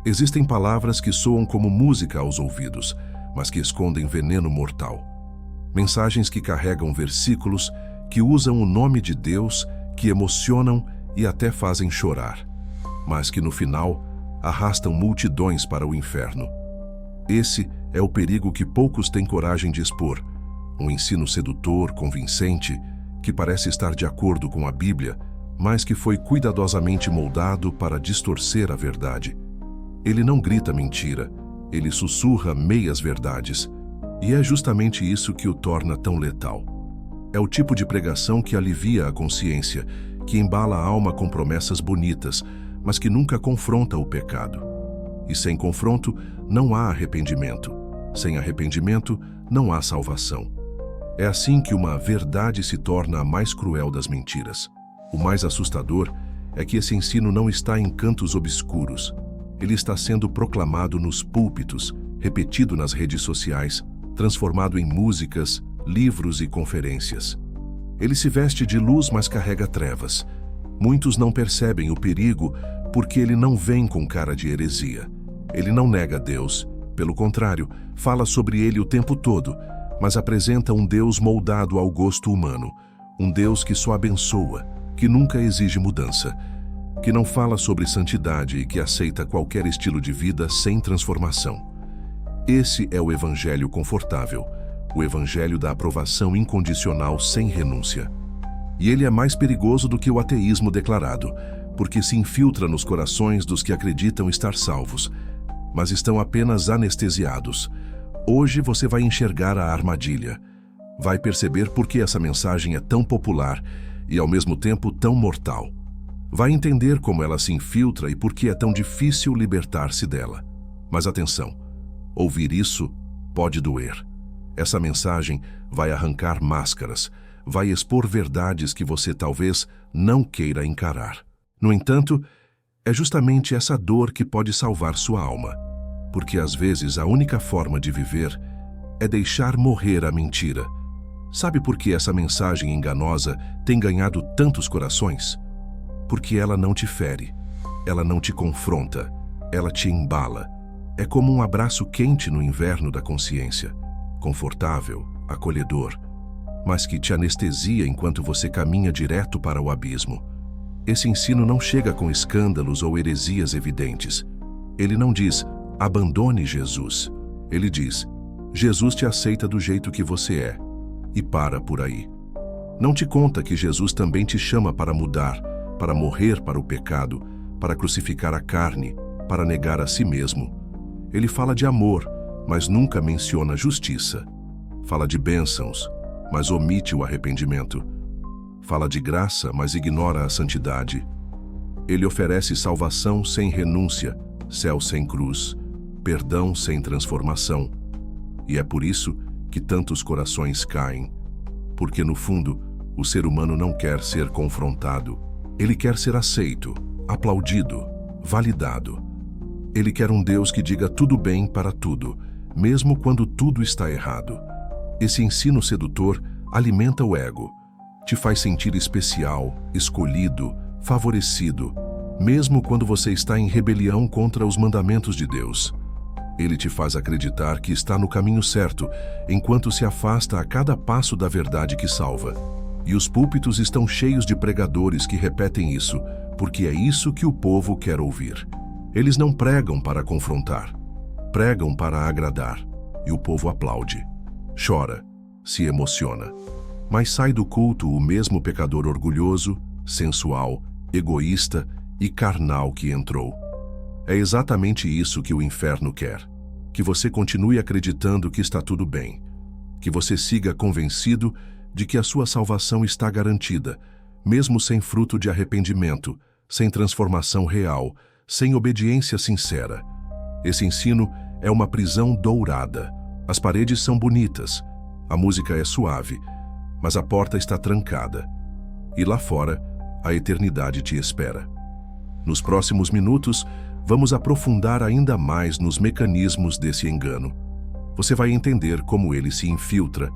Existem palavras que soam como música aos ouvidos, mas que escondem veneno mortal. Mensagens que carregam versículos, que usam o nome de Deus, que emocionam e até fazem chorar, mas que no final arrastam multidões para o inferno. Esse é o perigo que poucos têm coragem de expor. Um ensino sedutor, convincente, que parece estar de acordo com a Bíblia, mas que foi cuidadosamente moldado para distorcer a verdade. Ele não grita mentira, ele sussurra meias verdades, e é justamente isso que o torna tão letal. É o tipo de pregação que alivia a consciência, que embala a alma com promessas bonitas, mas que nunca confronta o pecado. E sem confronto, não há arrependimento. Sem arrependimento, não há salvação. É assim que uma verdade se torna a mais cruel das mentiras. O mais assustador é que esse ensino não está em cantos obscuros. Ele está sendo proclamado nos púlpitos, repetido nas redes sociais, transformado em músicas, livros e conferências. Ele se veste de luz, mas carrega trevas. Muitos não percebem o perigo porque ele não vem com cara de heresia. Ele não nega Deus. Pelo contrário, fala sobre ele o tempo todo, mas apresenta um Deus moldado ao gosto humano, um Deus que só abençoa, que nunca exige mudança, que não fala sobre santidade e que aceita qualquer estilo de vida sem transformação. Esse é o evangelho confortável, o evangelho da aprovação incondicional sem renúncia. E ele é mais perigoso do que o ateísmo declarado, porque se infiltra nos corações dos que acreditam estar salvos, mas estão apenas anestesiados. Hoje você vai enxergar a armadilha. Vai perceber por que essa mensagem é tão popular e, ao mesmo tempo, tão mortal. Vai entender como ela se infiltra e por que é tão difícil libertar-se dela. Mas atenção, ouvir isso pode doer. Essa mensagem vai arrancar máscaras, vai expor verdades que você talvez não queira encarar. No entanto, é justamente essa dor que pode salvar sua alma, porque às vezes a única forma de viver é deixar morrer a mentira. Sabe por que essa mensagem enganosa tem ganhado tantos corações? Porque ela não te fere, ela não te confronta, ela te embala. É como um abraço quente no inverno da consciência, confortável, acolhedor, mas que te anestesia enquanto você caminha direto para o abismo. Esse ensino não chega com escândalos ou heresias evidentes. Ele não diz, abandone Jesus. Ele diz, Jesus te aceita do jeito que você é. E para por aí. Não te conta que Jesus também te chama para mudar, para morrer para o pecado, para crucificar a carne, para negar a si mesmo. Ele fala de amor, mas nunca menciona justiça. Fala de bênçãos, mas omite o arrependimento. Fala de graça, mas ignora a santidade. Ele oferece salvação sem renúncia, céu sem cruz, perdão sem transformação. E é por isso que tantos corações caem. Porque, no fundo, o ser humano não quer ser confrontado. Ele quer ser aceito, aplaudido, validado. Ele quer um Deus que diga tudo bem para tudo, mesmo quando tudo está errado. Esse ensino sedutor alimenta o ego, te faz sentir especial, escolhido, favorecido, mesmo quando você está em rebelião contra os mandamentos de Deus. Ele te faz acreditar que está no caminho certo, enquanto se afasta a cada passo da verdade que salva. E os púlpitos estão cheios de pregadores que repetem isso, porque é isso que o povo quer ouvir. Eles não pregam para confrontar, pregam para agradar, e o povo aplaude, chora, se emociona. Mas sai do culto o mesmo pecador orgulhoso, sensual, egoísta e carnal que entrou. É exatamente isso que o inferno quer, que você continue acreditando que está tudo bem, que você siga convencido de que a sua salvação está garantida, mesmo sem fruto de arrependimento, sem transformação real, sem obediência sincera. Esse ensino é uma prisão dourada. As paredes são bonitas, a música é suave, mas a porta está trancada. E lá fora, a eternidade te espera. Nos próximos minutos, vamos aprofundar ainda mais nos mecanismos desse engano. Você vai entender como ele se infiltra,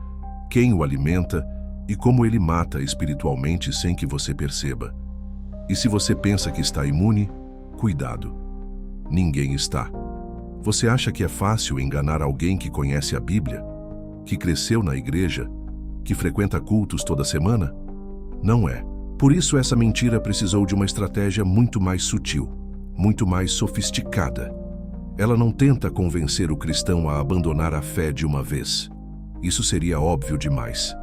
quem o alimenta e como ele mata espiritualmente sem que você perceba. E se você pensa que está imune, cuidado. Ninguém está. Você acha que é fácil enganar alguém que conhece a Bíblia? Que cresceu na igreja? Que frequenta cultos toda semana? Não é. Por isso essa mentira precisou de uma estratégia muito mais sutil, muito mais sofisticada. Ela não tenta convencer o cristão a abandonar a fé de uma vez. Isso seria óbvio demais.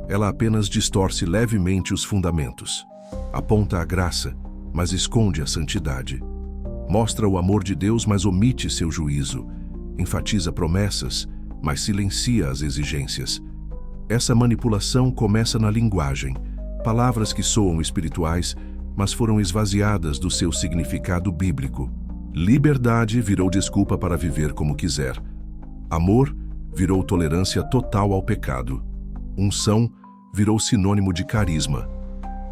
Ela apenas distorce levemente os fundamentos. Aponta a graça, mas esconde a santidade. Mostra o amor de Deus, mas omite seu juízo. Enfatiza promessas, mas silencia as exigências. Essa manipulação começa na linguagem. Palavras que soam espirituais, mas foram esvaziadas do seu significado bíblico. Liberdade virou desculpa para viver como quiser. Amor virou tolerância total ao pecado. Unção virou sinônimo de carisma.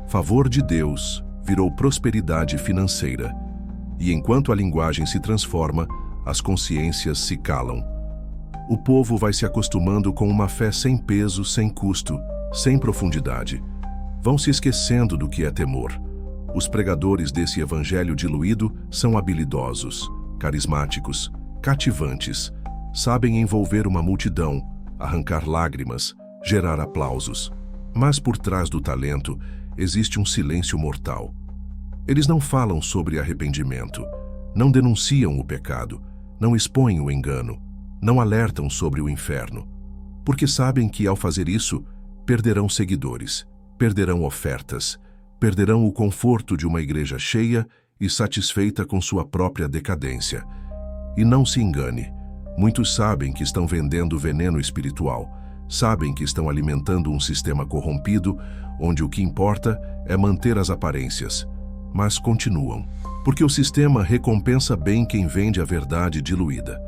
Favor de Deus virou prosperidade financeira. E enquanto a linguagem se transforma, as consciências se calam. O povo vai se acostumando com uma fé sem peso, sem custo, sem profundidade. Vão se esquecendo do que é temor. Os pregadores desse evangelho diluído são habilidosos, carismáticos, cativantes. Sabem envolver uma multidão, arrancar lágrimas, gerar aplausos. Mas por trás do talento existe um silêncio mortal. Eles não falam sobre arrependimento, não denunciam o pecado, não expõem o engano, não alertam sobre o inferno, porque sabem que, ao fazer isso, perderão seguidores, perderão ofertas, perderão o conforto de uma igreja cheia e satisfeita com sua própria decadência. E não se engane, muitos sabem que estão vendendo veneno espiritual, sabem que estão alimentando um sistema corrompido, onde o que importa é manter as aparências, mas continuam, porque o sistema recompensa bem quem vende a verdade diluída.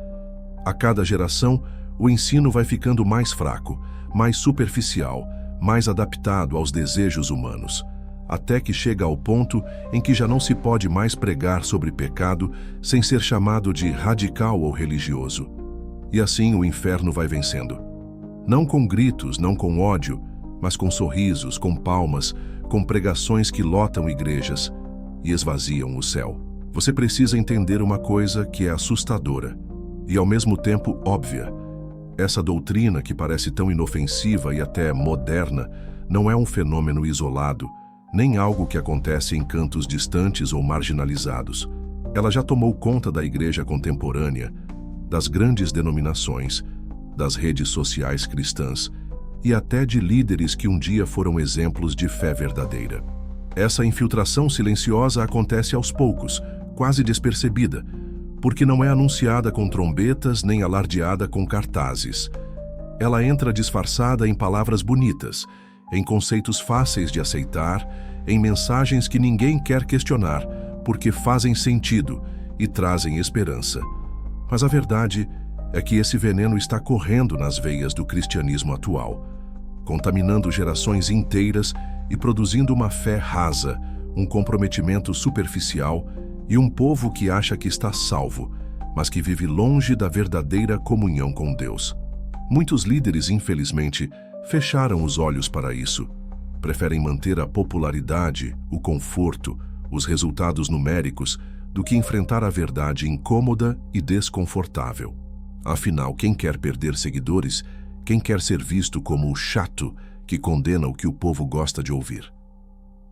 A cada geração, o ensino vai ficando mais fraco, mais superficial, mais adaptado aos desejos humanos, até que chega ao ponto em que já não se pode mais pregar sobre pecado sem ser chamado de radical ou religioso. E assim o inferno vai vencendo. Não com gritos, não com ódio, mas com sorrisos, com palmas, com pregações que lotam igrejas e esvaziam o céu. Você precisa entender uma coisa que é assustadora e ao mesmo tempo óbvia. Essa doutrina, que parece tão inofensiva e até moderna, não é um fenômeno isolado, nem algo que acontece em cantos distantes ou marginalizados. Ela já tomou conta da igreja contemporânea, das grandes denominações, das redes sociais cristãs e até de líderes que um dia foram exemplos de fé verdadeira. Essa infiltração silenciosa acontece aos poucos, quase despercebida, porque não é anunciada com trombetas nem alardeada com cartazes. Ela entra disfarçada em palavras bonitas, em conceitos fáceis de aceitar, em mensagens que ninguém quer questionar, porque fazem sentido e trazem esperança. Mas a verdade é que esse veneno está correndo nas veias do cristianismo atual, contaminando gerações inteiras e produzindo uma fé rasa, um comprometimento superficial e um povo que acha que está salvo, mas que vive longe da verdadeira comunhão com Deus. Muitos líderes, infelizmente, fecharam os olhos para isso. Preferem manter a popularidade, o conforto, os resultados numéricos, do que enfrentar a verdade incômoda e desconfortável. Afinal, quem quer perder seguidores, quem quer ser visto como o chato que condena o que o povo gosta de ouvir?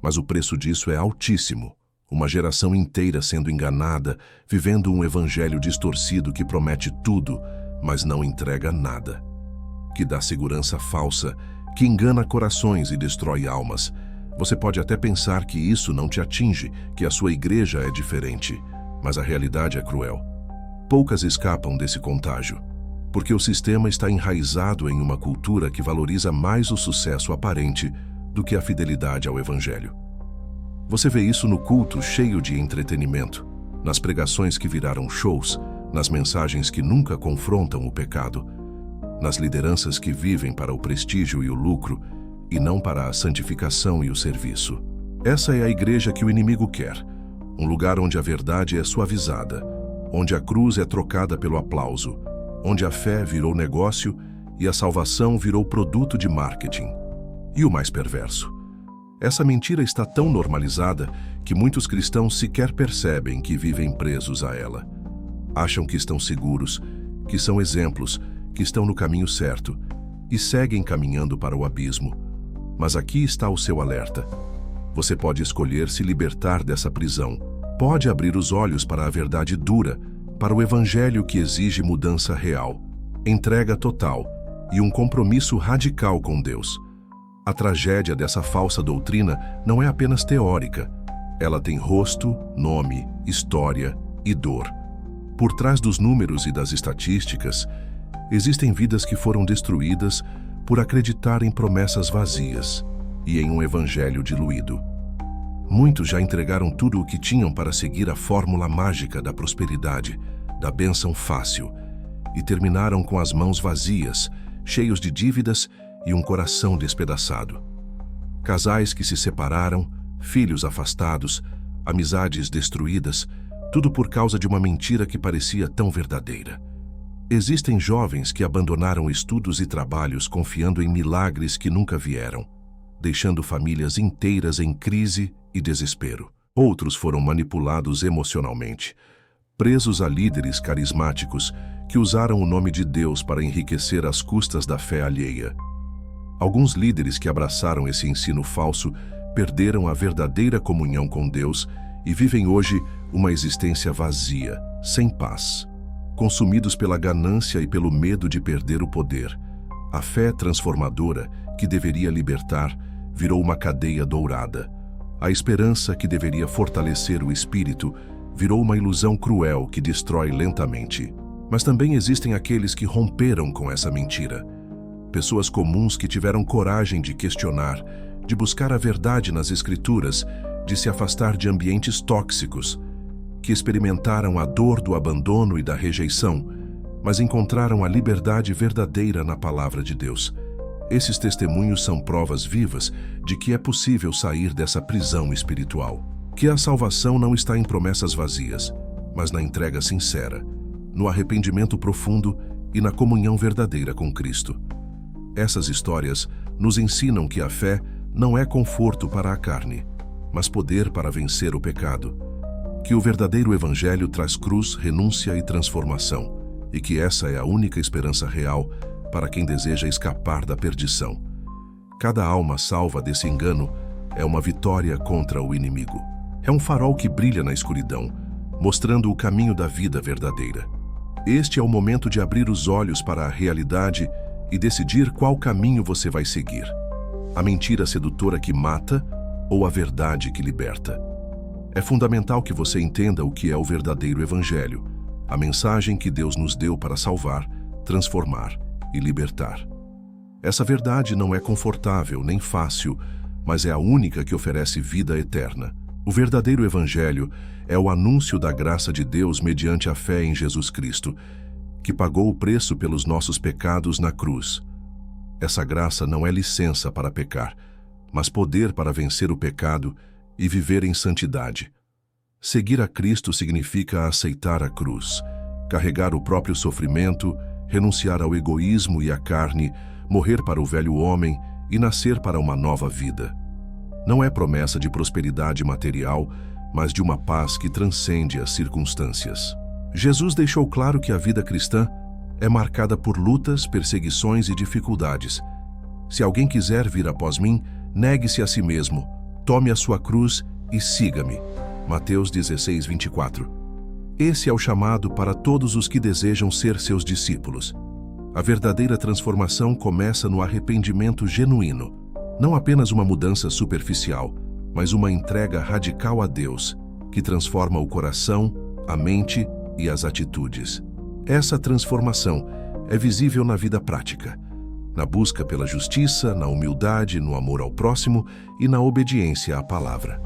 Mas o preço disso é altíssimo. Uma geração inteira sendo enganada, vivendo um evangelho distorcido que promete tudo, mas não entrega nada. Que dá segurança falsa, que engana corações e destrói almas. Você pode até pensar que isso não te atinge, que a sua igreja é diferente, mas a realidade é cruel. Poucas escapam desse contágio, porque o sistema está enraizado em uma cultura que valoriza mais o sucesso aparente do que a fidelidade ao evangelho. Você vê isso no culto cheio de entretenimento, nas pregações que viraram shows, nas mensagens que nunca confrontam o pecado, nas lideranças que vivem para o prestígio e o lucro, e não para a santificação e o serviço. Essa é a igreja que o inimigo quer, um lugar onde a verdade é suavizada, onde a cruz é trocada pelo aplauso, onde a fé virou negócio e a salvação virou produto de marketing. E o mais perverso: essa mentira está tão normalizada que muitos cristãos sequer percebem que vivem presos a ela. Acham que estão seguros, que são exemplos, que estão no caminho certo e seguem caminhando para o abismo. Mas aqui está o seu alerta. Você pode escolher se libertar dessa prisão. Pode abrir os olhos para a verdade dura, para o evangelho que exige mudança real, entrega total e um compromisso radical com Deus. A tragédia dessa falsa doutrina não é apenas teórica. Ela tem rosto, nome, história e dor. Por trás dos números e das estatísticas, existem vidas que foram destruídas por acreditar em promessas vazias e em um evangelho diluído. Muitos já entregaram tudo o que tinham para seguir a fórmula mágica da prosperidade, da bênção fácil, e terminaram com as mãos vazias, cheios de dívidas e um coração despedaçado. Casais que se separaram, filhos afastados, amizades destruídas, tudo por causa de uma mentira que parecia tão verdadeira. Existem jovens que abandonaram estudos e trabalhos confiando em milagres que nunca vieram, deixando famílias inteiras em crise e desespero. Outros foram manipulados emocionalmente, presos a líderes carismáticos que usaram o nome de Deus para enriquecer às custas da fé alheia. Alguns líderes que abraçaram esse ensino falso perderam a verdadeira comunhão com Deus e vivem hoje uma existência vazia, sem paz. Consumidos pela ganância e pelo medo de perder o poder, a fé transformadora, que deveria libertar, virou uma cadeia dourada. A esperança, que deveria fortalecer o espírito, virou uma ilusão cruel que destrói lentamente. Mas também existem aqueles que romperam com essa mentira. Pessoas comuns que tiveram coragem de questionar, de buscar a verdade nas Escrituras, de se afastar de ambientes tóxicos, que experimentaram a dor do abandono e da rejeição, mas encontraram a liberdade verdadeira na palavra de Deus. Esses testemunhos são provas vivas de que é possível sair dessa prisão espiritual, que a salvação não está em promessas vazias, mas na entrega sincera, no arrependimento profundo e na comunhão verdadeira com Cristo. Essas histórias nos ensinam que a fé não é conforto para a carne, mas poder para vencer o pecado, que o verdadeiro evangelho traz cruz, renúncia e transformação, e que essa é a única esperança real para quem deseja escapar da perdição. Cada alma salva desse engano é uma vitória contra o inimigo. É um farol que brilha na escuridão, mostrando o caminho da vida verdadeira. Este é o momento de abrir os olhos para a realidade e decidir qual caminho você vai seguir: a mentira sedutora que mata ou a verdade que liberta. É fundamental que você entenda o que é o verdadeiro evangelho, a mensagem que Deus nos deu para salvar, transformar e libertar. Essa verdade não é confortável nem fácil, mas é a única que oferece vida eterna. O verdadeiro evangelho é o anúncio da graça de Deus mediante a fé em Jesus Cristo, que pagou o preço pelos nossos pecados na cruz. Essa graça não é licença para pecar, mas poder para vencer o pecado e viver em santidade. Seguir a Cristo significa aceitar a cruz, carregar o próprio sofrimento, renunciar ao egoísmo e à carne, morrer para o velho homem e nascer para uma nova vida. Não é promessa de prosperidade material, mas de uma paz que transcende as circunstâncias. Jesus deixou claro que a vida cristã é marcada por lutas, perseguições e dificuldades. Se alguém quiser vir após mim, negue-se a si mesmo, tome a sua cruz e siga-me. Mateus 16:24. Esse é o chamado para todos os que desejam ser seus discípulos. A verdadeira transformação começa no arrependimento genuíno, não apenas uma mudança superficial, mas uma entrega radical a Deus, que transforma o coração, a mente e as atitudes. Essa transformação é visível na vida prática, na busca pela justiça, na humildade, no amor ao próximo e na obediência à palavra.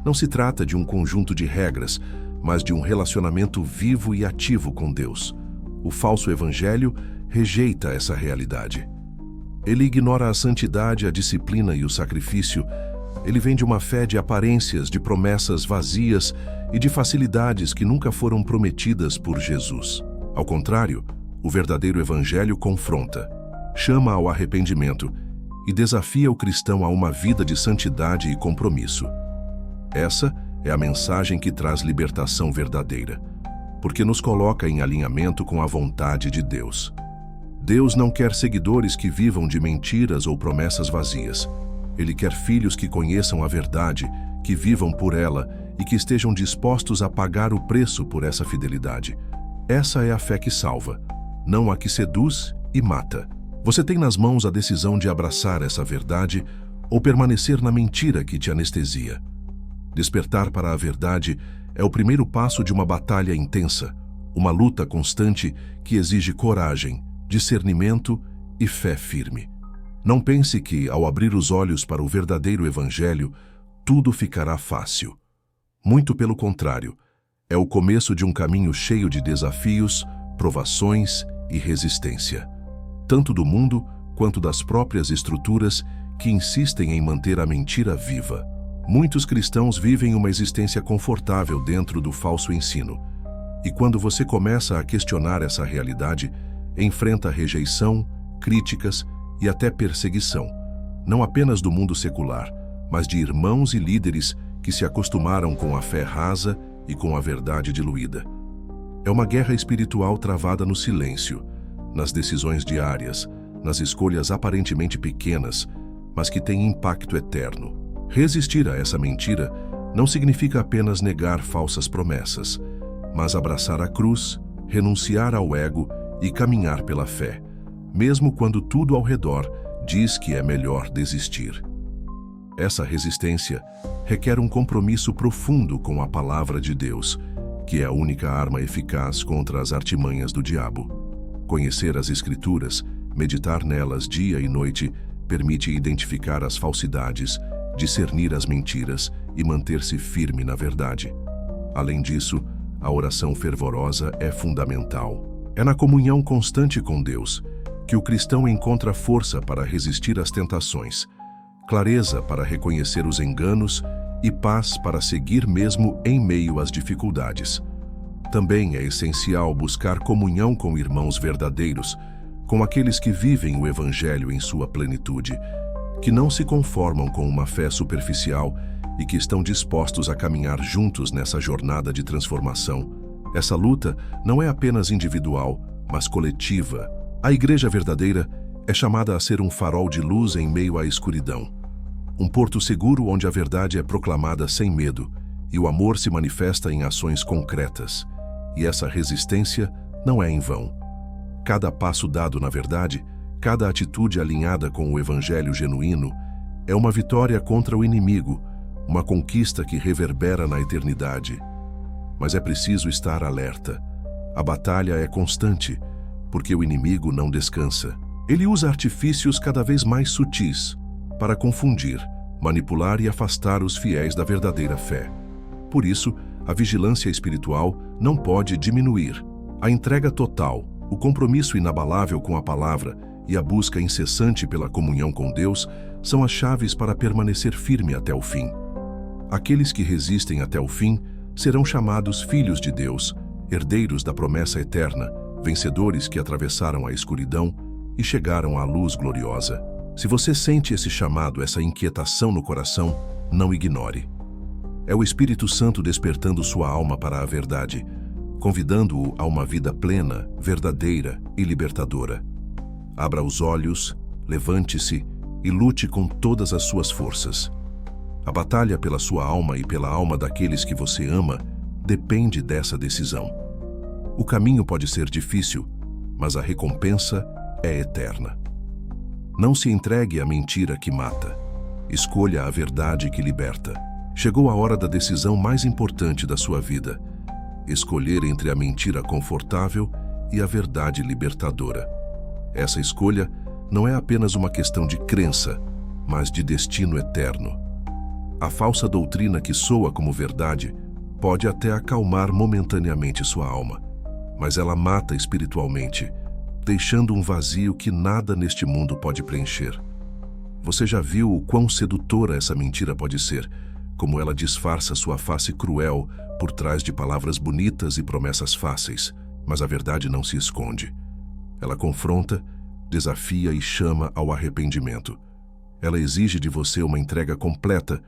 Não se trata de um conjunto de regras, mas de um relacionamento vivo e ativo com Deus. O falso evangelho rejeita essa realidade. Ele ignora a santidade, a disciplina e o sacrifício. Ele vende uma fé de aparências, de promessas vazias e de facilidades que nunca foram prometidas por Jesus. Ao contrário, o verdadeiro evangelho confronta, chama ao arrependimento e desafia o cristão a uma vida de santidade e compromisso. Essa é a mensagem que traz libertação verdadeira. porque nos coloca em alinhamento com a vontade de Deus. Deus não quer seguidores que vivam de mentiras ou promessas vazias. Ele quer filhos que conheçam a verdade, que vivam por ela e que estejam dispostos a pagar o preço por essa fidelidade. Essa é a fé que salva, não a que seduz e mata. Você tem nas mãos a decisão de abraçar essa verdade ou permanecer na mentira que te anestesia. Despertar para a verdade é o primeiro passo de uma batalha intensa, uma luta constante que exige coragem, discernimento e fé firme. Não pense que, ao abrir os olhos para o verdadeiro Evangelho, tudo ficará fácil. Muito pelo contrário, é o começo de um caminho cheio de desafios, provações e resistência, tanto do mundo quanto das próprias estruturas que insistem em manter a mentira viva. Muitos cristãos vivem uma existência confortável dentro do falso ensino. E quando você começa a questionar essa realidade, enfrenta rejeição, críticas e até perseguição, não apenas do mundo secular, mas de irmãos e líderes que se acostumaram com a fé rasa e com a verdade diluída. É uma guerra espiritual travada no silêncio, nas decisões diárias, nas escolhas aparentemente pequenas, mas que têm impacto eterno. Resistir a essa mentira não significa apenas negar falsas promessas, mas abraçar a cruz, renunciar ao ego e caminhar pela fé, mesmo quando tudo ao redor diz que é melhor desistir. Essa resistência requer um compromisso profundo com a palavra de Deus, que é a única arma eficaz contra as artimanhas do diabo. Conhecer as Escrituras, meditar nelas dia e noite, permite identificar as falsidades, discernir as mentiras e manter-se firme na verdade. Além disso, a oração fervorosa é fundamental. É na comunhão constante com Deus que o cristão encontra força para resistir às tentações, clareza para reconhecer os enganos e paz para seguir mesmo em meio às dificuldades. Também é essencial buscar comunhão com irmãos verdadeiros, com aqueles que vivem o Evangelho em sua plenitude, que não se conformam com uma fé superficial e que estão dispostos a caminhar juntos nessa jornada de transformação. Essa luta não é apenas individual, mas coletiva. A Igreja verdadeira é chamada a ser um farol de luz em meio à escuridão, um porto seguro onde a verdade é proclamada sem medo e o amor se manifesta em ações concretas. E essa resistência não é em vão. Cada passo dado na verdade, cada atitude alinhada com o Evangelho genuíno, é uma vitória contra o inimigo, uma conquista que reverbera na eternidade. Mas é preciso estar alerta. A batalha é constante, porque o inimigo não descansa. Ele usa artifícios cada vez mais sutis para confundir, manipular e afastar os fiéis da verdadeira fé. Por isso, a vigilância espiritual não pode diminuir. A entrega total, o compromisso inabalável com a palavra e a busca incessante pela comunhão com Deus são as chaves para permanecer firme até o fim. Aqueles que resistem até o fim serão chamados filhos de Deus, herdeiros da promessa eterna, vencedores que atravessaram a escuridão e chegaram à luz gloriosa. Se você sente esse chamado, essa inquietação no coração, não ignore. É o Espírito Santo despertando sua alma para a verdade, convidando-o a uma vida plena, verdadeira e libertadora. Abra os olhos, levante-se e lute com todas as suas forças. A batalha pela sua alma e pela alma daqueles que você ama depende dessa decisão. O caminho pode ser difícil, mas a recompensa é eterna. Não se entregue à mentira que mata. Escolha a verdade que liberta. Chegou a hora da decisão mais importante da sua vida: escolher entre a mentira confortável e a verdade libertadora. Essa escolha não é apenas uma questão de crença, mas de destino eterno. A falsa doutrina que soa como verdade pode até acalmar momentaneamente sua alma, mas ela mata espiritualmente, deixando um vazio que nada neste mundo pode preencher. Você já viu o quão sedutora essa mentira pode ser, como ela disfarça sua face cruel por trás de palavras bonitas e promessas fáceis, mas a verdade não se esconde. Ela confronta, desafia e chama ao arrependimento. Ela exige de você uma entrega completa,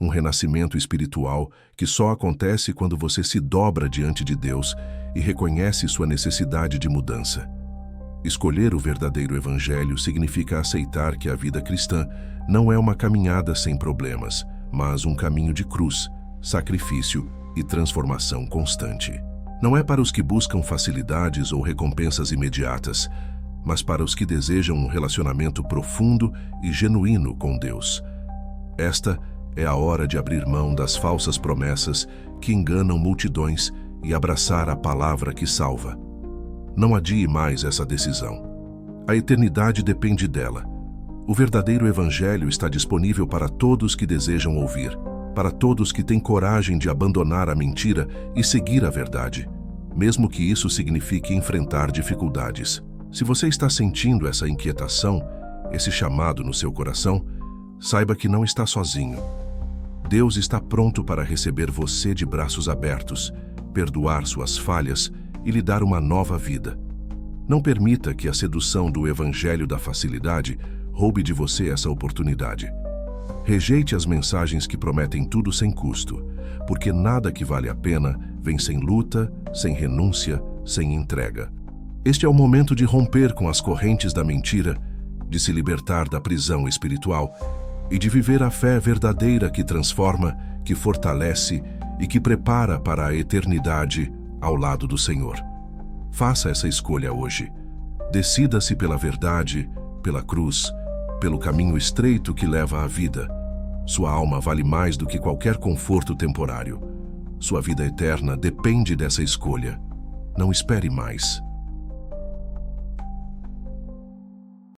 um renascimento espiritual que só acontece quando você se dobra diante de Deus e reconhece sua necessidade de mudança. Escolher o verdadeiro evangelho significa aceitar que a vida cristã não é uma caminhada sem problemas, mas um caminho de cruz, sacrifício e transformação constante. Não é para os que buscam facilidades ou recompensas imediatas, mas para os que desejam um relacionamento profundo e genuíno com Deus. Esta é a hora de abrir mão das falsas promessas que enganam multidões e abraçar a palavra que salva. Não adie mais essa decisão. A eternidade depende dela. O verdadeiro evangelho está disponível para todos que desejam ouvir, para todos que têm coragem de abandonar a mentira e seguir a verdade, mesmo que isso signifique enfrentar dificuldades. Se você está sentindo essa inquietação, esse chamado no seu coração, saiba que não está sozinho. Deus está pronto para receber você de braços abertos, perdoar suas falhas e lhe dar uma nova vida. Não permita que a sedução do evangelho da facilidade roube de você essa oportunidade. Rejeite as mensagens que prometem tudo sem custo, porque nada que vale a pena vem sem luta, sem renúncia, sem entrega. Este é o momento de romper com as correntes da mentira, de se libertar da prisão espiritual e de viver a fé verdadeira que transforma, que fortalece e que prepara para a eternidade ao lado do Senhor. Faça essa escolha hoje. Decida-se pela verdade, pela cruz, pelo caminho estreito que leva à vida. Sua alma vale mais do que qualquer conforto temporário. Sua vida eterna depende dessa escolha. Não espere mais.